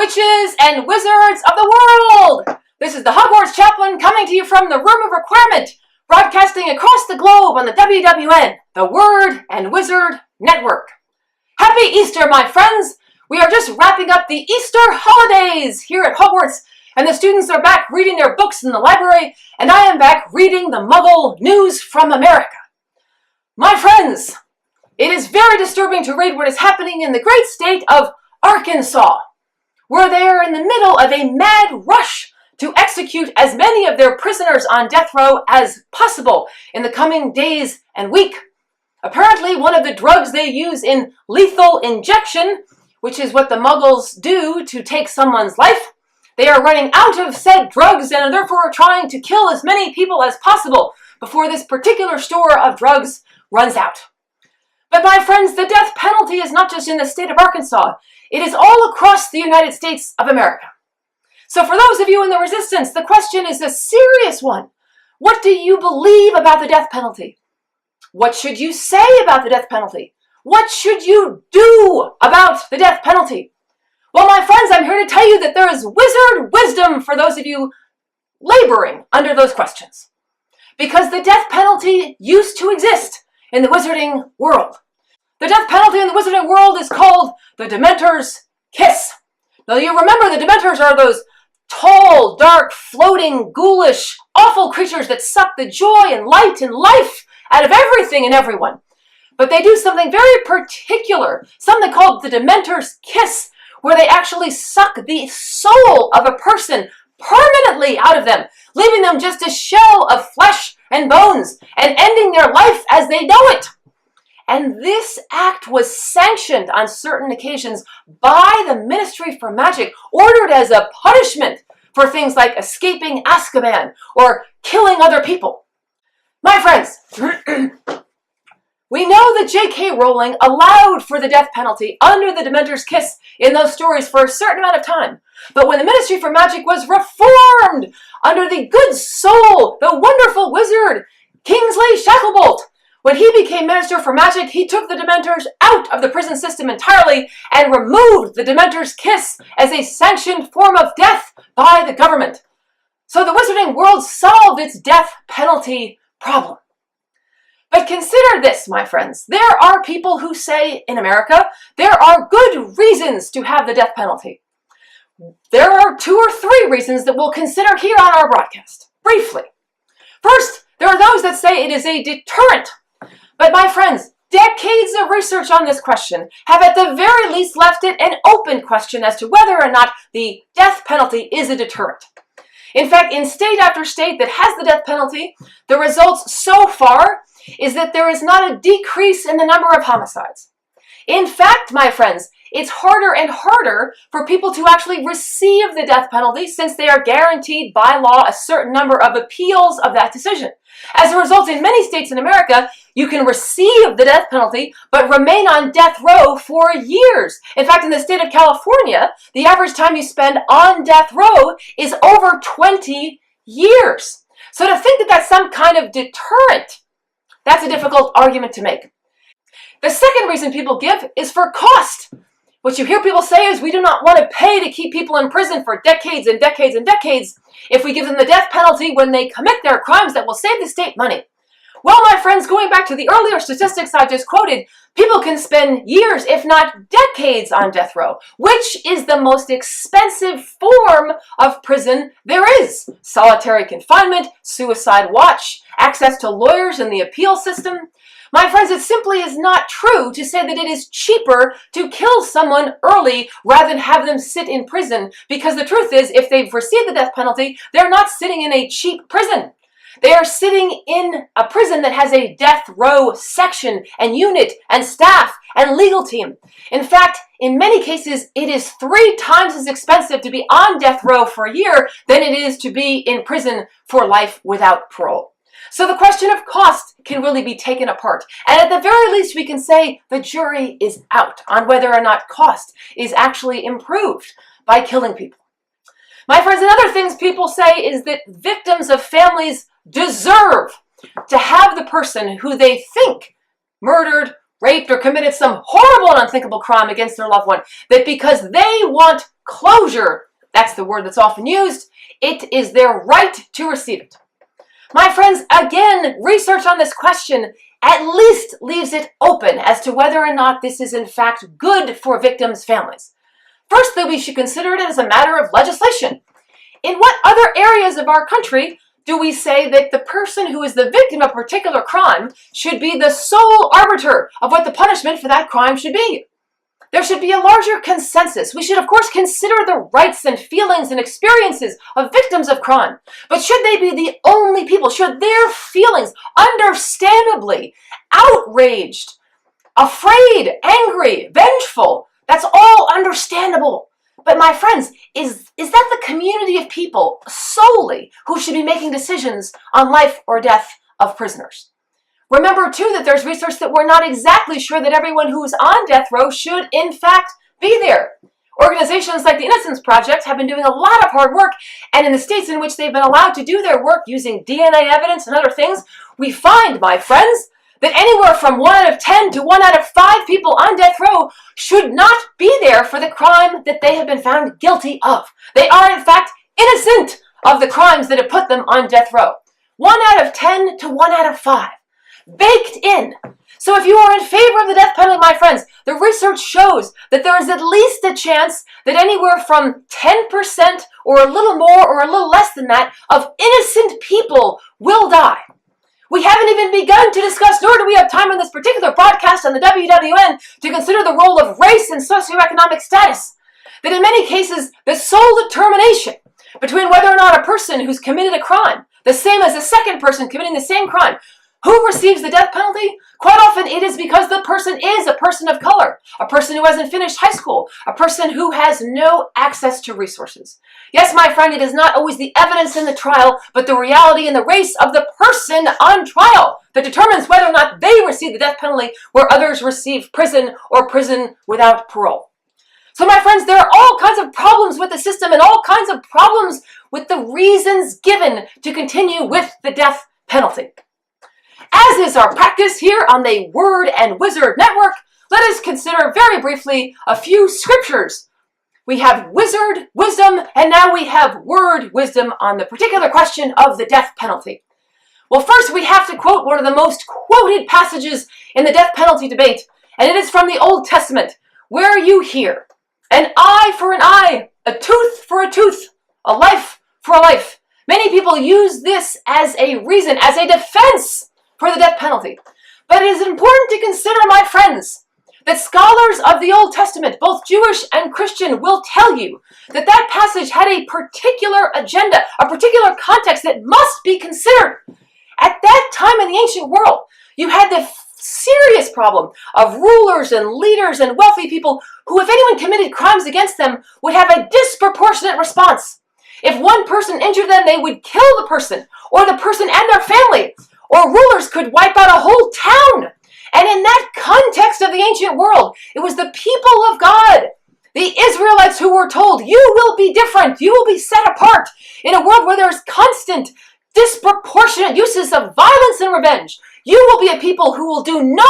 witches and wizards of the world! This is the Hogwarts Chaplain coming to you from the Room of Requirement, broadcasting across the globe on the WWN, the Word and Wizard Network. Happy Easter, my friends! We are just wrapping up the Easter holidays here at Hogwarts, and the students are back reading their books in the library, and I am back reading the Muggle News from America. My friends, it is very disturbing to read what is happening in the great state of Arkansas, where they are in the middle of a mad rush to execute as many of their prisoners on death row as possible in the coming days and week. Apparently, one of the drugs they use in lethal injection, which is what the Muggles do to take someone's life, they are running out of said drugs and are therefore trying to kill as many people as possible before this particular store of drugs runs out. But my friends, the death penalty is not just in the state of Arkansas. It is all across the United States of America. So for those of you in the resistance, the question is a serious one. What do you believe about the death penalty? What should you say about the death penalty? What should you do about the death penalty? Well, my friends, I'm here to tell you that there is wizard wisdom for those of you laboring under those questions. Because the death penalty used to exist in the wizarding world. The death penalty in the wizarding world is called the Dementor's kiss. Now you remember the Dementors are those tall, dark, floating, ghoulish, awful creatures that suck the joy and light and life out of everything and everyone. But they do something very particular, something called the Dementor's kiss, where they actually suck the soul of a person permanently out of them, leaving them just a shell of flesh and bones, and ending their life as they know it. And this act was sanctioned on certain occasions by the Ministry for Magic, ordered as a punishment for things like escaping Azkaban or killing other people. My friends, we know that J.K. Rowling allowed for the death penalty under the Dementor's kiss in those stories for a certain amount of time. But when the Ministry for Magic was reformed under the good soul, the wonderful wizard, Kingsley Shacklebolt, when he became Minister for Magic, he took the Dementors out of the prison system entirely and removed the Dementor's kiss as a sanctioned form of death by the government. So the wizarding world solved its death penalty problem. But consider this, my friends. There are people who say in America, there are good reasons to have the death penalty. There are 2 or 3 reasons that we'll consider here on our broadcast, briefly. First, there are those that say it is a deterrent. But my friends, decades of research on this question have at the very least left it an open question as to whether or not the death penalty is a deterrent. In fact, in state after state that has the death penalty, the results so far is that there is not a decrease in the number of homicides. In fact, my friends, it's harder and harder for people to actually receive the death penalty since they are guaranteed by law a certain number of appeals of that decision. As a result, in many states in America, you can receive the death penalty but remain on death row for years. In fact, in the state of California, the average time you spend on death row is over 20 years. So to think that that's some kind of deterrent, that's a difficult argument to make. The second reason people give is for cost. What you hear people say is we do not want to pay to keep people in prison for decades and decades and decades. If we give them the death penalty when they commit their crimes, that will save the state money. Well, my friends, going back to the earlier statistics I just quoted, people can spend years, if not decades, on death row, which is the most expensive form of prison there is. Solitary confinement, suicide watch, access to lawyers in the appeal system. My friends, it simply is not true to say that it is cheaper to kill someone early rather than have them sit in prison, because the truth is, if they've received the death penalty, they're not sitting in a cheap prison. They are sitting in a prison that has a death row section and unit and staff and legal team. In fact, in many cases, it is 3 times as expensive to be on death row for a year than it is to be in prison for life without parole. So the question of cost can really be taken apart. And at the very least, we can say the jury is out on whether or not cost is actually improved by killing people. My friends, another things people say is that victims of families deserve to have the person who they think murdered raped, or committed some horrible and unthinkable crime against their loved one, that because they want closure, that's the word that's often used, it is their right to receive it. My friends, again, research on this question at least leaves it open as to whether or not this is in fact good for victims' families. Firstly, we should consider it as a matter of legislation. In what other areas of our country do we say that the person who is the victim of a particular crime should be the sole arbiter of what the punishment for that crime should be? There should be a larger consensus. We should, of course, consider the rights and feelings and experiences of victims of crime. But should they be the only people? Should their feelings, understandably outraged, afraid, angry, vengeful, that's all understandable. But my friends, is that the community of people solely who should be making decisions on life or death of prisoners? Remember, too, that there's research that we're not exactly sure that everyone who is on death row should, in fact, be there. Organizations like the Innocence Project have been doing a lot of hard work, and in the states in which they've been allowed to do their work using DNA evidence and other things, we find, my friends, that anywhere from 1 out of 10 to 1 out of 5 people on death row should not be there for the crime that they have been found guilty of. They are, in fact, innocent of the crimes that have put them on death row. 1 out of 10 to 1 out of 5. Baked in. So if you are in favor of the death penalty, my friends, the research shows that there is at least a chance that anywhere from 10% or a little more or a little less than that of innocent people will die. We haven't even begun to discuss, nor do we have time in this particular broadcast on the WWN to consider the role of race and socioeconomic status. That in many cases, the sole determination between whether or not a person who's committed a crime, the same as a second person committing the same crime, who receives the death penalty? Quite often it is because the person is a person of color, a person who hasn't finished high school, a person who has no access to resources. Yes, my friend, it is not always the evidence in the trial, but the reality and the race of the person on trial that determines whether or not they receive the death penalty where others receive prison or prison without parole. So my friends, there are all kinds of problems with the system and all kinds of problems with the reasons given to continue with the death penalty. As is our practice here on the Word and Wizard Network, let us consider very briefly a few scriptures. We have wizard wisdom, and now we have word wisdom on the particular question of the death penalty. Well, first we have to quote one of the most quoted passages in the death penalty debate, and it is from the Old Testament, where you hear, an eye for an eye, a tooth for a tooth, a life for a life. Many people use this as a reason, as a defense for the death penalty. But it is important to consider, my friends, that scholars of the Old Testament, both Jewish and Christian, will tell you that that passage had a particular agenda, a particular context that must be considered. At that time in the ancient world, you had the serious problem of rulers and leaders and wealthy people who, if anyone committed crimes against them, would have a disproportionate response. If one person injured them, they would kill the person, or the person and their family. Or rulers could wipe out a whole town. And in that context of the ancient world, it was the people of God, the Israelites, who were told, you will be different, you will be set apart in a world where there's constant, disproportionate uses of violence and revenge. You will be a people who will do no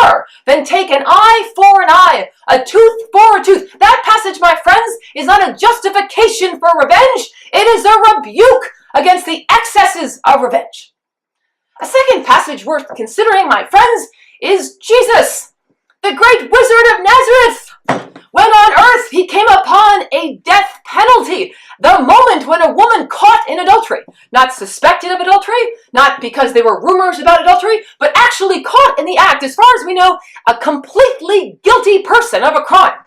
more than take an eye for an eye, a tooth for a tooth. That passage, my friends, is not a justification for revenge. It is a rebuke against the excesses of revenge. A second passage worth considering, my friends, is Jesus, the great wizard of Nazareth. When on earth he came upon a death penalty, the moment when a woman caught in adultery, not suspected of adultery, not because there were rumors about adultery, but actually caught in the act, as far as we know, a completely guilty person of a crime.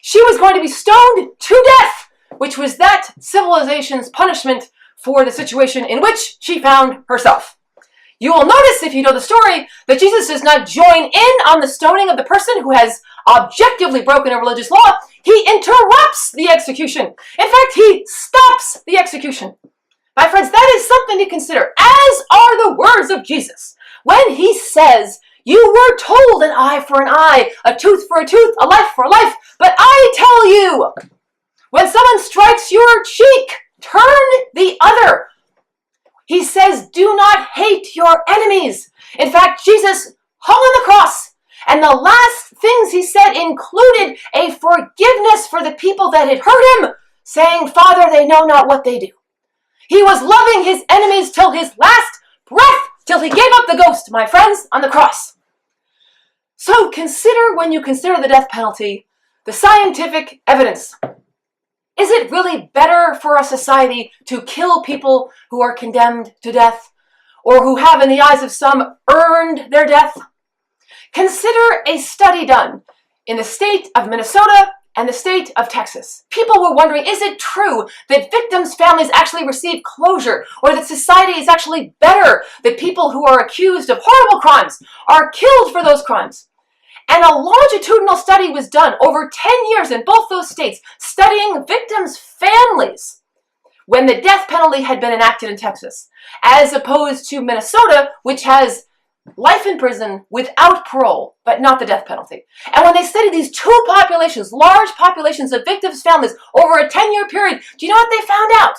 She was going to be stoned to death, which was that civilization's punishment for the situation in which she found herself. You will notice, if you know the story, that Jesus does not join in on the stoning of the person who has objectively broken a religious law. He interrupts the execution. In fact, he stops the execution. My friends, that is something to consider, as are the words of Jesus. When he says, you were told an eye for an eye, a tooth for a tooth, a life for a life, but I tell you, when someone strikes your cheek, turn the other. He says, do not hate your enemies. In fact, Jesus hung on the cross, And the last things he said included a forgiveness for the people that had hurt him, saying, Father, they know not what they do. He was loving his enemies till his last breath, till he gave up the ghost, my friends, on the cross. So consider, when you consider the death penalty, the scientific evidence. Is it really better for a society to kill people who are condemned to death, or who have, in the eyes of some, earned their death? Consider a study done in the state of Minnesota and the state of Texas. People were wondering, is it true that victims' families actually receive closure, or that society is actually better, that people who are accused of horrible crimes are killed for those crimes? And a longitudinal study was done over 10 years in both those states, studying victims' families when the death penalty had been enacted in Texas, as opposed to Minnesota, which has life in prison without parole, but not the death penalty. And when they studied these two populations, large populations of victims' families over a 10-year period, do you know what they found out?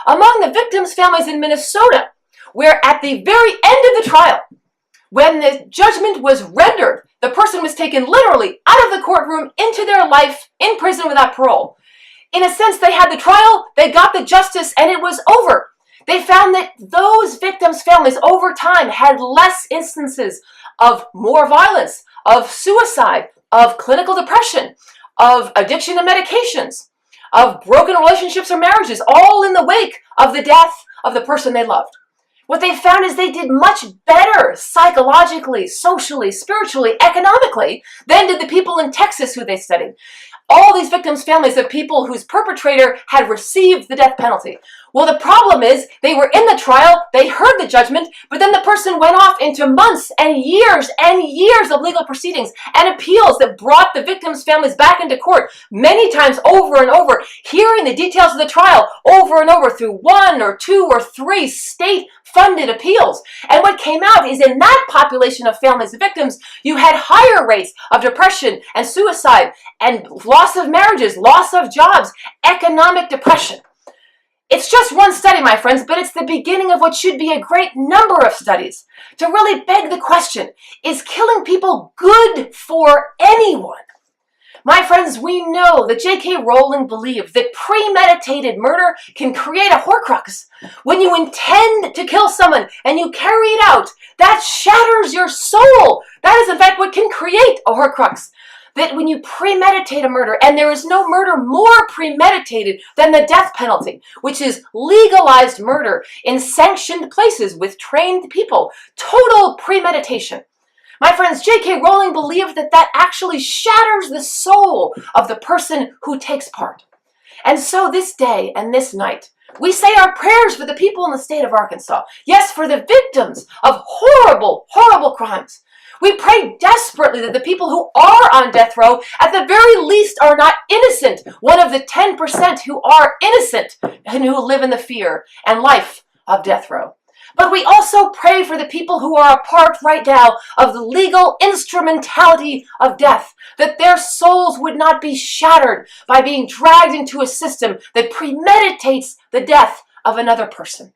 Among the victims' families in Minnesota, where at the very end of the trial, when the judgment was rendered, the person was taken literally out of the courtroom into their life in prison without parole. In a sense, they had the trial, they got the justice, and it was over. They found that those victims' families over time had less instances of more violence, of suicide, of clinical depression, of addiction to medications, of broken relationships or marriages, all in the wake of the death of the person they loved. What they found is they did much better psychologically, socially, spiritually, economically than did the people in Texas who they studied. All these victims' families of people whose perpetrator had received the death penalty. Well, the problem is they were in the trial, they heard the judgment, but then the person went off into months and years of legal proceedings and appeals that brought the victims' families back into court many times over and over, hearing the details of the trial over and over through 1 or 2 or 3 state-funded appeals. And what came out is in that population of families of victims, you had higher rates of depression and suicide and loss of marriages, loss of jobs, economic depression. It's just one study, my friends, but it's the beginning of what should be a great number of studies to really beg the question, is killing people good for anyone? My friends, we know that J.K. Rowling believed that premeditated murder can create a horcrux. When you intend to kill someone and you carry it out, that shatters your soul. That is, in fact, what can create a horcrux. That when you premeditate a murder, and there is no murder more premeditated than the death penalty, which is legalized murder in sanctioned places with trained people, total premeditation. My friends, J.K. Rowling believed that that actually shatters the soul of the person who takes part. And so this day and this night, we say our prayers for the people in the state of Arkansas. Yes, for the victims of horrible, horrible crimes. We pray desperately that the people who are on death row, at the very least, are not innocent, one of the 10% who are innocent and who live in the fear and life of death row. But we also pray for the people who are a part right now of the legal instrumentality of death, that their souls would not be shattered by being dragged into a system that premeditates the death of another person.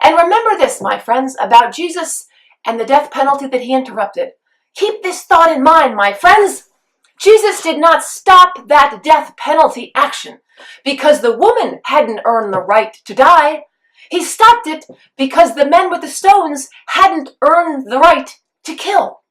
And remember this, my friends, about Jesus and the death penalty that he interrupted. Keep this thought in mind, my friends. Jesus did not stop that death penalty action because the woman hadn't earned the right to die. He stopped it because the men with the stones hadn't earned the right to kill.